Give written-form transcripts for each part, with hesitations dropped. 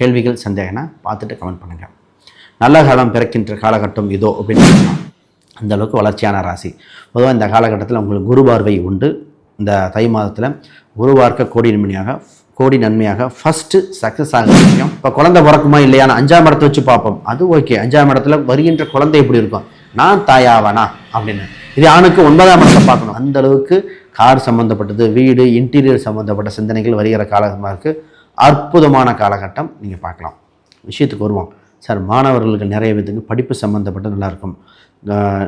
கேள்விகள் சந்தேகம்னா பார்த்துட்டு கமெண்ட் பண்ணுங்கள். நல்ல காலம் பிறக்கின்ற காலகட்டம் இதோ அப்படின்னு சொல்லலாம். அந்த அளவுக்கு வளர்ச்சியான ராசி. பொதுவாக இந்த காலகட்டத்தில் உங்களுக்கு குரு பார்வை உண்டு. இந்த தை மாதத்தில் குரு பார்க்க கோடி நன்மையாக ஃபஸ்ட்டு சக்ஸஸ் ஆகிற விஷயம். இப்போ குழந்தை பிறக்குமா இல்லையான்னு 5ஆம் இடத்தை வச்சு பார்ப்போம். அது ஓகே. 5ஆம் இடத்துல வருகின்ற குழந்தை எப்படி இருக்கும், நான் தாயாவானா அப்படின்னு. இது ஆணுக்கு 9ஆம் இடத்தை பார்க்கணும். அந்த அளவுக்கு கார் சம்மந்தப்பட்டது, வீடு, இன்டீரியர் சம்மந்தப்பட்ட சிந்தனைகள் வருகிற காலகட்டமாக இருக்குது. அற்புதமான காலகட்டம். நீங்கள் பார்க்கலாம். விஷயத்துக்கு வருவோம். சார், மாணவர்களுக்கு நிறைய பேருக்கு படிப்பு சம்மந்தப்பட்டு நல்லாயிருக்கும்.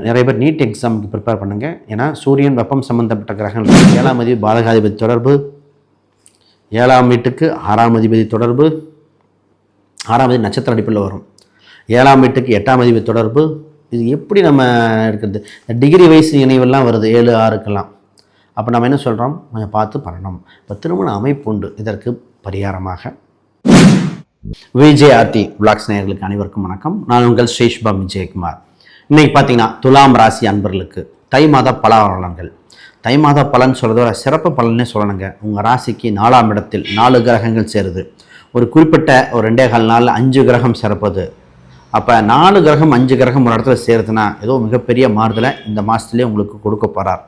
நிறைய பேர் நீட் எக்ஸாமுக்கு ப்ரிப்பேர் பண்ணுங்கள். ஏன்னா சூரியன் வெப்பம் சம்மந்தப்பட்ட கிரகங்கள் 7ஆம் அதிபதி பாதகாதிபதி தொடர்பு, 7ஆம் வீட்டுக்கு 6ஆம் அதிபதி தொடர்பு, 6ஆம் அதிபதி நட்சத்திர அடிப்பில் வரும். 7ஆம் வீட்டுக்கு 8ஆம் அதிபதி தொடர்பு. இது எப்படி நம்ம இருக்கிறது? டிகிரி வைஸ் இணைவெல்லாம் வருது 7, 6க்கெல்லாம். அப்போ நம்ம என்ன சொல்கிறோம், கொஞ்சம் பார்த்து பண்ணணும். இப்போ திருமண அமைப்பு உண்டு. இதற்கு பரிகாரமாக விஜேஆர்டி விளாக்ஸ் நேயர்களுக்கு அனைவருக்கும் வணக்கம். நான் உங்கள் ஸ்ரேஷ்பா விஜயகுமார். இன்றைக்கி பார்த்தீங்கன்னா துலாம் ராசி அன்பர்களுக்கு தை மாத பலன்கள். தை மாத பலன் சொல்கிறதோட சிறப்பு பலனே சொல்லணுங்க. உங்கள் ராசிக்கு 4ஆம் இடத்தில் 4 கிரகங்கள் சேருது. ஒரு குறிப்பிட்ட ஒரு 2.25 நாளில் 5 கிரகம் சிறப்புது. அப்போ 4 கிரகம் 5 கிரகம் ஒரு இடத்துல சேருதுன்னா ஏதோ மிகப்பெரிய மாறுதலை இந்த மாதத்துலேயே உங்களுக்கு கொடுக்க போகிறார்.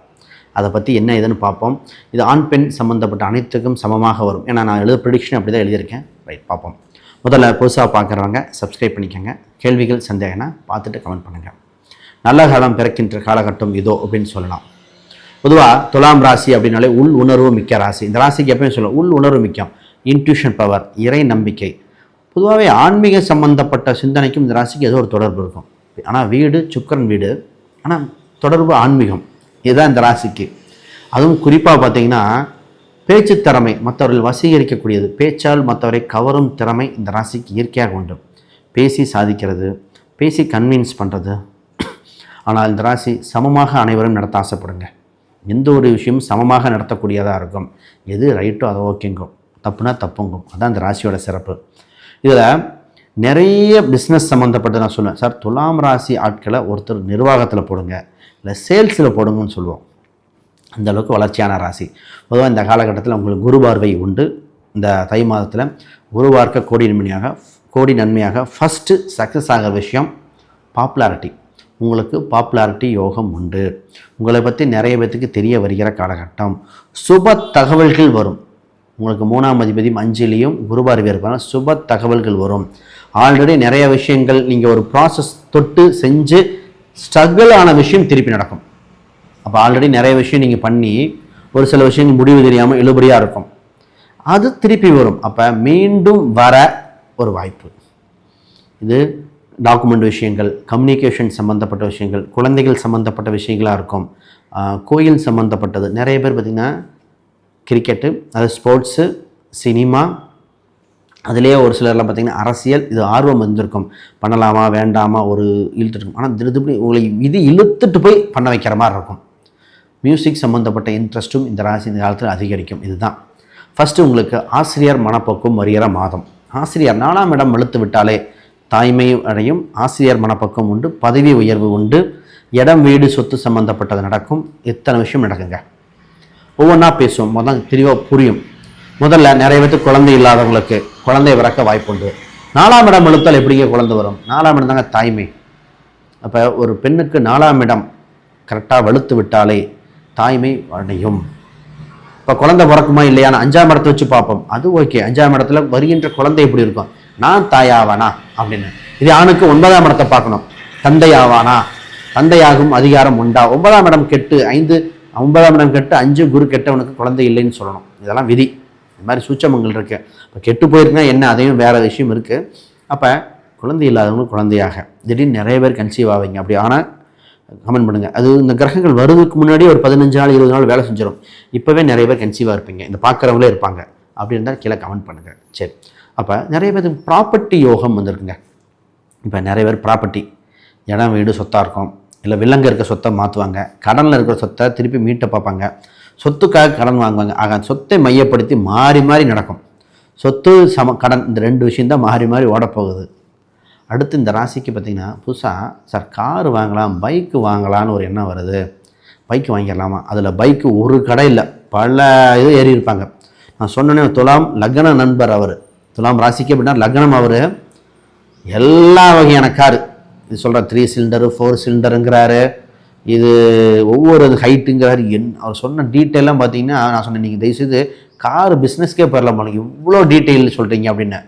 அதை பற்றி என்ன ஏதுன்னு பார்ப்போம். இது ஆண் பெண் சம்மந்தப்பட்ட அனைத்துக்கும் சமமாக வரும். ஏன்னா நான் ப்ரெடிக்ஷன் அப்படி தான் எழுதியிருக்கேன். ரைட், பார்ப்போம். முதல்ல புதுசாக பார்க்குறவங்க சப்ஸ்கிரைப் பண்ணிக்கோங்க. கேள்விகள் சந்தேகம்னா பார்த்துட்டு கமெண்ட் பண்ணுங்கள். நல்ல காலம் பிறக்கின்ற காலகட்டம் இதோ அப்படின்னு சொல்லலாம். பொதுவாக துலாம் ராசி அப்படின்னாலே உள் உணர்வு மிக்க ராசி. இந்த ராசிக்கு எப்பயும் சொல்லலாம் உள் உணர்வு மிக்கம், இன்ட்யூஷன் பவர், இறை நம்பிக்கை. பொதுவாகவே ஆன்மீக சம்பந்தப்பட்ட சிந்தனைக்கும் இந்த ராசிக்கு ஏதோ ஒரு தொடர்பு இருக்கும். ஆனால் வீடு சுக்கிரன் வீடு, ஆனால் தொடர்பு ஆன்மீகம். இதுதான் இந்த ராசிக்கு. அதுவும் குறிப்பாக பார்த்தீங்கன்னா பேச்சு திறமை, மற்றவர்கள் வசீகரிக்கக்கூடியது, பேச்சால் மற்றவரை கவரும் திறமை இந்த ராசிக்கு இயற்கையாக உண்டு. பேசி சாதிக்கிறது, பேசி கன்வின்ஸ் பண்ணுறது. ஆனால் இந்த ராசி சமமாக அனைவரும் நடத்த ஆசைப்படுங்க. எந்த ஒரு விஷயமும் சமமாக நடத்தக்கூடியதாக இருக்கும். எது ரைட்டோ அதை ஓகேங்கும், தப்புனா தப்புங்கும். அதுதான் இந்த ராசியோட சிறப்பு. இதில் நிறைய பிஸ்னஸ் சம்மந்தப்பட்டு நான் சொல்லுவேன். சார், துலாம் ராசி ஆட்களை ஒருத்தர் நிர்வாகத்தில் போடுங்க, இல்லை சேல்ஸில் போடுங்கன்னு சொல்லுவோம். அந்த அளவுக்கு வளர்ச்சியான ராசி. பொதுவாக இந்த காலகட்டத்தில் உங்களுக்கு குரு பார்வை உண்டு. இந்த தை மாதத்தில் குரு பார்க்க கோடி நன்மையாக ஃபஸ்ட்டு சக்ஸஸ் ஆகிற விஷயம் பாப்புலாரிட்டி. உங்களுக்கு பாப்புலாரிட்டி யோகம் உண்டு. உங்களை பற்றி நிறைய பேத்துக்கு தெரிய வருகிற காலகட்டம். சுப தகவல்கள் வரும். உங்களுக்கு 3ஆம் அதிபதி 5லேயும் குரு பார்வை இருப்பாங்க. சுப தகவல்கள் வரும். ஆல்ரெடி நிறைய விஷயங்கள் நீங்கள் ஒரு ப்ராசஸ் தொட்டு செஞ்சு ஸ்ட்ரகிள் ஆன விஷயம் திருப்பி நடக்கும். அப்போ ஆல்ரெடி நிறைய விஷயம் நீங்கள் பண்ணி ஒரு சில விஷயங்கள் முடிவு தெரியாமல் இழுபடியாக இருக்கும். அது திருப்பி வரும். அப்போ மீண்டும் வர ஒரு வாய்ப்பு. இது டாக்குமெண்ட் விஷயங்கள், கம்யூனிகேஷன் சம்மந்தப்பட்ட விஷயங்கள், குழந்தைகள் சம்மந்தப்பட்ட விஷயங்களாக இருக்கும். கோயில் சம்மந்தப்பட்டது. நிறைய பேர் பார்த்திங்கன்னா கிரிக்கெட்டு, அது ஸ்போர்ட்ஸு, சினிமா, அதுலேயே ஒரு சிலர்லாம் பார்த்திங்கன்னா அரசியல், இது ஆர்வம் வந்திருக்கும். பண்ணலாமா வேண்டாமா ஒரு இழுத்துட்டு இருக்கும். ஆனால் திருப்பி உங்களை இது இழுத்துட்டு போய் பண்ண வைக்கிற மாதிரி இருக்கும். மியூசிக் சம்மந்தப்பட்ட இன்ட்ரெஸ்ட்டும் இந்த ராசி இந்த காலத்தில் அதிகரிக்கும். இதுதான் ஃபஸ்ட்டு உங்களுக்கு ஆசிரியர் மனப்போக்கும் வருகிற மாதம். ஆசிரியர் 4ஆம் இடம் வெளுத்து விட்டாலே தாய்மை அடையும். ஆசிரியர் மனப்பக்கம் உண்டு, பதவி உயர்வு உண்டு, இடம் வீடு சொத்து சம்மந்தப்பட்டது நடக்கும். இத்தனை விஷயம் நடக்குங்க. ஒவ்வொன்றா பேசுவோம். முதல் தெளிவாக புரியும். முதல்ல நிறைய பேருக்கு குழந்தை இல்லாதவங்களுக்கு குழந்தை பிறக்க வாய்ப்பு உண்டு. 4ஆம் இடம் வெளுத்தால் எப்படிங்க குழந்தை வரும்? 4ஆம் இடம் தாங்க தாய்மை. அப்போ ஒரு பெண்ணுக்கு 4ஆம் இடம் கரெக்டாக வெளுத்து விட்டாலே தாய்மை அடையும். இப்போ குழந்தை பிறக்குமா இல்லையான்னு 5ஆம் இடத்தை வச்சு பார்ப்போம். அது ஓகே. 5ஆம் இடத்துல வருகின்ற குழந்தை எப்படி இருக்கும், நான் தாயாவானா அப்படின்னு. இது ஆணுக்கு 9ஆம் இடத்தை பார்க்கணும். தந்தையாவானா, தந்தையாகும் அதிகாரம் உண்டா. 9ஆம் இடம் கெட்டு 9ஆம் இடம் கெட்டு 5 குரு கெட்டவனுக்கு குழந்தை இல்லைன்னு சொல்லணும். இதெல்லாம் விதி. இந்த மாதிரி சூட்சமங்கள் இருக்குது. இப்போ கெட்டு போயிருக்குன்னா என்ன, அதையும் வேறு விஷயம் இருக்குது. அப்போ குழந்தை இல்லாதவங்களுக்கு குழந்தையாக திடீர்னு நிறைய பேர் கன்சீவ் ஆவீங்க. அப்படி ஆனால் கமெண்ட் பண்ணுங்கள். அது இந்த கிரகங்கள் வருவதுக்கு முன்னாடி ஒரு 15 நாள் 20 நாள் வேலை செஞ்சிடும். இப்போவே நிறைய பேர் கன்சீவாக இருப்பீங்க. இந்த பார்க்குறவங்களே இருப்பாங்க. அப்படி இருந்தால் கீழே கமெண்ட் பண்ணுங்கள். சரி, அப்போ நிறைய பேர் ப்ராப்பர்ட்டி யோகம் வந்திருக்குங்க. இப்போ நிறைய பேர் ப்ராப்பர்ட்டி, இடம் வீடு சொத்தாக இருக்கும். இல்லை வில்லங்க இருக்க சொத்தை மாற்றுவாங்க. கடனில் இருக்கிற சொத்தை திருப்பி மீட்ட பார்ப்பாங்க. சொத்துக்காக கடன் வாங்குவாங்க. ஆக சொத்தை மையப்படுத்தி மாறி மாறி நடக்கும். சொத்து கடன், இந்த 2 விஷயந்தான் மாறி மாறி ஓடப்போகுது. அடுத்து இந்த ராசிக்கு பார்த்திங்கன்னா புதுசாக சார் கார் வாங்கலாம், பைக்கு வாங்கலான்னு ஒரு எண்ணம் வருது. பைக்கு வாங்கிடலாமா? அதில் பைக்கு ஒரு கடை இல்லை, பல இது ஏறி இருப்பாங்க. நான் சொன்னேன்னே துலாம் லக்ன நண்பர் அவர் துலாம் ராசிக்கு அப்படின்னா லக்னம் அவர் எல்லா வகையான காரு இது சொல்கிற 3 சிலிண்டரு 4 சிலிண்டருங்கிறாரு, இது ஒவ்வொரு ஹைட்டுங்கிறாரு. அவர் சொன்ன டீட்டெயிலாம் பார்த்தீங்கன்னா நான் சொன்னேன், நீங்கள் தயவுசெய்து கார் பிஸ்னஸ்க்கே போயிடலாம் போனீங்க, இவ்வளோ டீட்டெயில் சொல்கிறீங்க அப்படின்னு.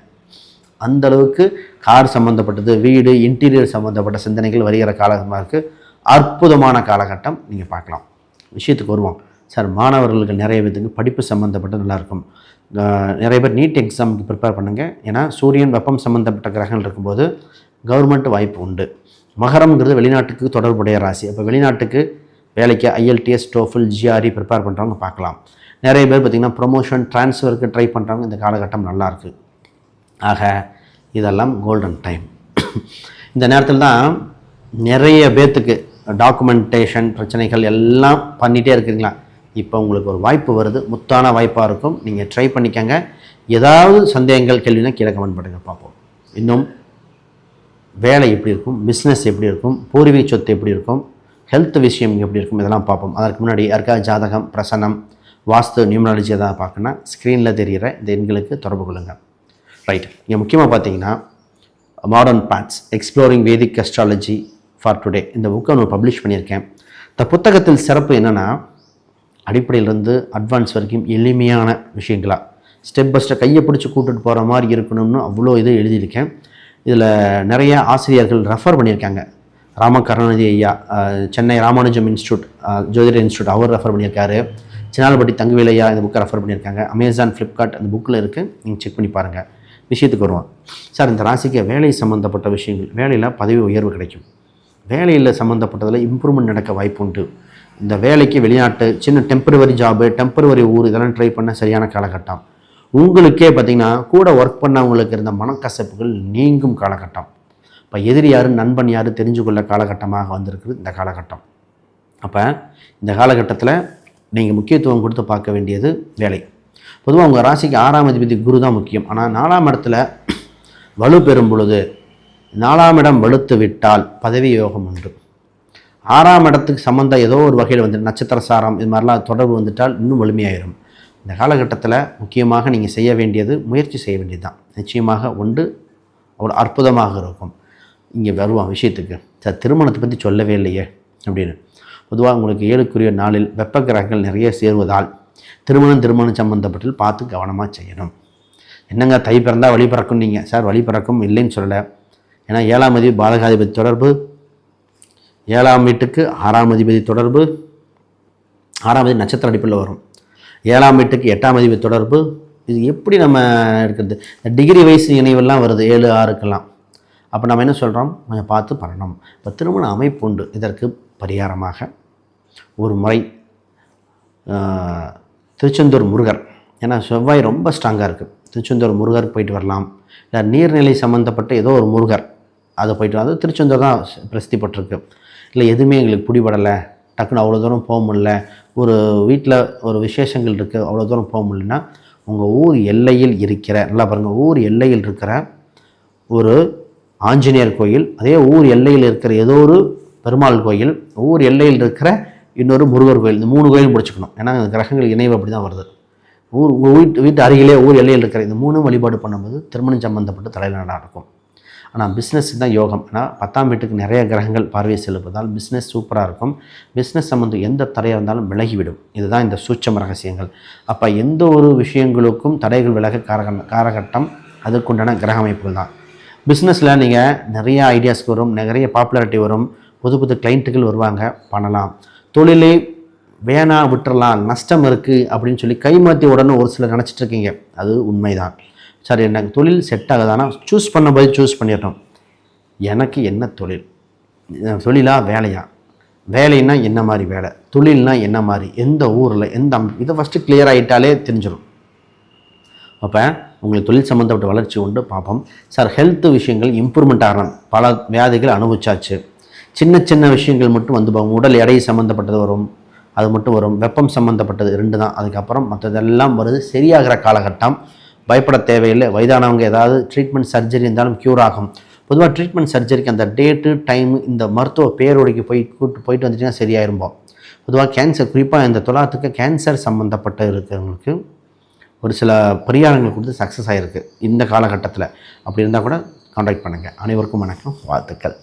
அந்தளவுக்கு கார் சம்மந்தப்பட்டது, வீடு இன்டீரியர் சம்மந்தப்பட்ட சிந்தனைகள் வருகிற காலகட்டமாக இருக்குது. அற்புதமான காலகட்டம், நீங்கள் பார்க்கலாம். விஷயத்துக்கு வருவோம் சார். மாணவர்களுக்கு நிறைய விதத்துக்கு படிப்பு சம்மந்தப்பட்டு நல்லாயிருக்கும். நிறைய பேர் நீட் எக்ஸாமுக்கு ப்ரிப்பேர் பண்ணுங்கள். ஏன்னா சூரியன் வெப்பம் சம்மந்தப்பட்ட கிரகங்கள் இருக்கும்போது கவர்மெண்ட் வாய்ப்பு உண்டு. மகரம்ங்கிறது வெளிநாட்டுக்கு தொடர்புடைய ராசி. அப்போ வெளிநாட்டுக்கு வேலைக்கு ஐஎல்டிஎஸ் டோஃபில் ஜிஆர்இ ப்ரிப்பேர் பண்ணுறவங்க பார்க்கலாம். நிறைய பேர் பார்த்திங்கன்னா ப்ரொமோஷன் ட்ரான்ஸ்ஃபருக்கு ட்ரை பண்ணுறவங்க இந்த காலகட்டம் நல்லாயிருக்கு. ஆக இதெல்லாம் கோல்டன் டைம். இந்த நேரத்தில் தான் நிறைய பேர்த்துக்கு டாக்குமெண்டேஷன் பிரச்சனைகள் எல்லாம் பண்ணிகிட்டே இருக்கிறீங்களா, இப்போ உங்களுக்கு ஒரு வாய்ப்பு வருது, முத்தான வாய்ப்பாக இருக்கும். நீங்கள் ட்ரை பண்ணிக்கங்க. ஏதாவது சந்தேகங்கள் கேள்வினா கீழே கமெண்ட் பண்ணுங்க, பார்ப்போம். இன்னும் வேலை எப்படி இருக்கும், பிஸ்னஸ் எப்படி இருக்கும், பூர்வீக சொத்து எப்படி இருக்கும், ஹெல்த் விஷயம் எப்படி இருக்கும், இதெல்லாம் பார்ப்போம். அதற்கு முன்னாடி யாருக்கா ஜாதகம், பிரசனம், வாஸ்து, நியூமராலஜி எதாவது பார்க்கணுன்னா ஸ்க்ரீனில் தெரிகிற இந்த எண்களுக்கு தொடர்பு கொள்ளுங்கள். ரைட். இங்கே முக்கியமாக பார்த்தீங்கன்னா modern paths exploring Vedic astrology for today இந்த புக்கை நான் பப்ளிஷ் பண்ணியிருக்கேன். இந்த புத்தகத்தில் சிறப்பு என்னென்னா அடிப்படையிலேருந்து அட்வான்ஸ் வரைக்கும் எளிமையான விஷயங்களாக ஸ்டெப் பை ஸ்டெப் கையை பிடிச்சி கூப்பிட்டு போகிற மாதிரி இருக்கணும்னு அவ்வளோ இது எழுதியிருக்கேன். இதில் நிறைய ஆசிரியர்கள் ரெஃபர் பண்ணியிருக்காங்க. ராமகருணாநிதி ஐயா, சென்னை ராமானுஜம் இன்ஸ்டியூட் ஜோதிட இன்ஸ்டியூட், அவர் ரெஃபர் பண்ணியிருக்காரு. சின்னாலப்பட்டி தங்கவேல் ஐயா இந்த புக்கை ரெஃபர் பண்ணியிருக்காங்க. அமேசான், ஃப்ளிப்கார்ட் அந்த புக்கில் இருக்குது, நீங்கள் செக் பண்ணி பாருங்கள். விஷயத்துக்கு வருவோம் சார். இந்த ராசிக்கு வேலை சம்மந்தப்பட்ட விஷயங்கள், வேலையில் பதவி உயர்வு கிடைக்கும். வேலையில் சம்மந்தப்பட்டதில் இம்ப்ரூவ்மெண்ட் நடக்க வாய்ப்பு உண்டு. இந்த வேலைக்கு வெளிநாட்டு சின்ன டெம்பரவரி ஜாபு, டெம்பரவரி ஊர் இதெல்லாம் ட்ரை பண்ண சரியான காலகட்டம். உங்களுக்கே பார்த்திங்கன்னா கூட ஒர்க் பண்ணவங்களுக்கு இருந்த மனக்கசப்புகள் நீங்கும் காலகட்டம். இப்போ எதிரி யார் நண்பன் யார் தெரிஞ்சுக்கொள்ள காலகட்டமாக வந்திருக்குது இந்த காலகட்டம். அப்போ இந்த காலகட்டத்தில் நீங்கள் முக்கியத்துவம் கொடுத்து பார்க்க வேண்டியது வேலை. பொதுவாக உங்கள் ராசிக்கு 6ஆம் அதிபதி குரு தான் முக்கியம். ஆனால் 4ஆம் இடத்துல வலு பெறும் பொழுது 4ஆம் இடம் வலுத்து விட்டால் பதவி யோகம் உண்டு. 6ஆம் இடத்துக்கு சம்மந்தம் ஏதோ ஒரு வகையில் வந்து நட்சத்திர சாரம் இது மாதிரிலாம் தொடர்பு வந்துட்டால் இன்னும் வலிமையாயிரும். இந்த காலகட்டத்தில் முக்கியமாக நீங்கள் செய்ய வேண்டியது முயற்சி செய்ய வேண்டியது தான். நிச்சயமாக உண்டு, அவ்வளோ அற்புதமாக இருக்கும். இங்கே வருவோம் விஷயத்துக்கு. சார் திருமணத்தை பற்றி சொல்லவே இல்லையே அப்படின்னு. பொதுவாக உங்களுக்கு 7க்குரிய நாளில் வெப்ப கிரகங்கள் நிறைய சேருவதால் திருமணம் சம்மந்தப்பட்டு பார்த்து கவனமாக செய்யணும். என்னங்க தை பிறந்தால் வழி பிறக்கும் நீங்கள் சார், வழி பிறக்கும் இல்லைன்னு சொல்லலை. ஏன்னா 7ஆம் அதிபதி பாதகாதிபதி தொடர்பு, 7ஆம் வீட்டுக்கு 6ஆம் அதிபதி தொடர்பு, 6ஆம் அதிபதி நட்சத்திர அடிப்பில் வரும். 7ஆம் வீட்டுக்கு 8ஆம் அதிபதி தொடர்பு. இது எப்படி நம்ம இருக்கிறது? டிகிரி வைஸ் இணைவெல்லாம் வருது 7, 6க்கெல்லாம். அப்போ நம்ம என்ன சொல்கிறோம், கொஞ்சம் பார்த்து பண்ணணும். இப்போ திருமண அமைப்பு உண்டு. இதற்கு பரிகாரமாக ஒரு முறை திருச்செந்தூர் முருகர், ஏன்னா செவ்வாய் ரொம்ப ஸ்ட்ராங்காக இருக்குது, திருச்செந்தூர் முருகர் போயிட்டு வரலாம். இல்லை நீர்நிலை சம்மந்தப்பட்ட ஏதோ ஒரு முருகர் அதை போயிட்டு வந்து திருச்செந்தூர் தான் பிரசித்தி பட்டிருக்கு. இல்லை எதுவுமே எங்களுக்கு பிடிபடலை, டக்குன்னு அவ்வளோ தூரம் போக முடியல, ஒரு வீட்டில் ஒரு விசேஷங்கள் இருக்குது அவ்வளோ தூரம் போக முடியலன்னா உங்கள் ஊர் எல்லையில் இருக்கிற, நல்லா பாருங்கள், ஊர் எல்லையில் இருக்கிற ஒரு ஆஞ்சநேயர் கோயில், அதே ஊர் எல்லையில் இருக்கிற ஏதோ ஒரு பெருமாள் கோயில், ஊர் எல்லையில் இருக்கிற இன்னொரு முருகர் கோயில், இந்த 3 கோயிலும் பிடிச்சிக்கணும். ஏன்னா கிரகங்கள் இணைவு அப்படி தான் வருது. வீட்டு அருகிலே ஊர் எல்லையில் இருக்கிற இந்த 3 வழிபாடு பண்ணும்போது திருமணம் சம்பந்தப்பட்ட தலையில் நடக்கும். ஆனால் பிஸ்னஸ் தான் யோகம். ஏன்னா 10ஆம் வீட்டுக்கு நிறைய கிரகங்கள் பார்வை செலுப்பதால் பிஸ்னஸ் சூப்பராக இருக்கும். பிஸ்னஸ் சம்மந்தம் எந்த தடையாக இருந்தாலும் விலகிவிடும். இதுதான் இந்த சூட்சம ரகசியங்கள். அப்போ எந்த ஒரு விஷயங்களுக்கும் தடைகள் விலக காலகட்டம் அதுக்குண்டான கிரக அமைப்புகள் தான். பிஸ்னஸில் நீங்கள் நிறைய ஐடியாஸ்க்கு வரும், நிறைய பாப்புலாரிட்டி வரும், புது கிளைண்ட்டுகள் வருவாங்க, பண்ணலாம். தொழிலே வேணா விட்டுறலாம், நஷ்டம் இருக்குது அப்படின்னு சொல்லி கைமாற்றி உடனே ஒரு சிலர் நினச்சிட்ருக்கீங்க, அது உண்மைதான். சரி, எனக்கு தொழில் செட் ஆகுதானா சூஸ் பண்ணும்போது சூஸ் பண்ணிடணும். எனக்கு என்ன தொழில், தொழிலா வேலையா, வேலைன்னா என்ன மாதிரி வேலை, தொழில்னா என்ன மாதிரி, எந்த ஊரில் எந்த இதை ஃபஸ்ட்டு கிளியர் ஆகிட்டாலே தெரிஞ்சிடும். அப்போ உங்களுக்கு தொழில் சம்மந்தப்பட்ட வளர்ச்சி உண்டு, பார்ப்போம். சார் ஹெல்த் விஷயங்கள் இம்ப்ரூவ்மெண்ட் ஆகணும். பல வியாதிகள் அனுபவிச்சாச்சு. சின்ன விஷயங்கள் மட்டும் வந்து போகும். உடல் எடை சம்மந்தப்பட்டது வரும், அது மட்டும் வரும். வெப்பம் சம்மந்தப்பட்டது 2 தான். அதுக்கப்புறம் மற்றதெல்லாம் வருது. சரியாகிற காலகட்டம், பயப்பட தேவையில்லை. வயதானவங்க ஏதாவது ட்ரீட்மெண்ட் சர்ஜரி இருந்தாலும் க்யூர் ஆகும். பொதுவாக ட்ரீட்மெண்ட் சர்ஜரிக்கு அந்த டேட்டு டைமு இந்த மருத்துவ பேரோடைக்கு போயிட்டு வந்துட்டிங்கன்னா சரியாயிரும்போம். பொதுவாக கேன்சர், குறிப்பாக இந்த துலாத்துக்கு கேன்சர் சம்மந்தப்பட்ட இருக்கிறவங்களுக்கு ஒரு சில பரிகாரங்கள் கொடுத்து சக்ஸஸ் ஆகிருக்கு இந்த காலகட்டத்தில். அப்படி இருந்தால் கூட கான்டாக்ட் பண்ணுங்கள். அனைவருக்கும் வணக்கம், வாழ்த்துக்கள்.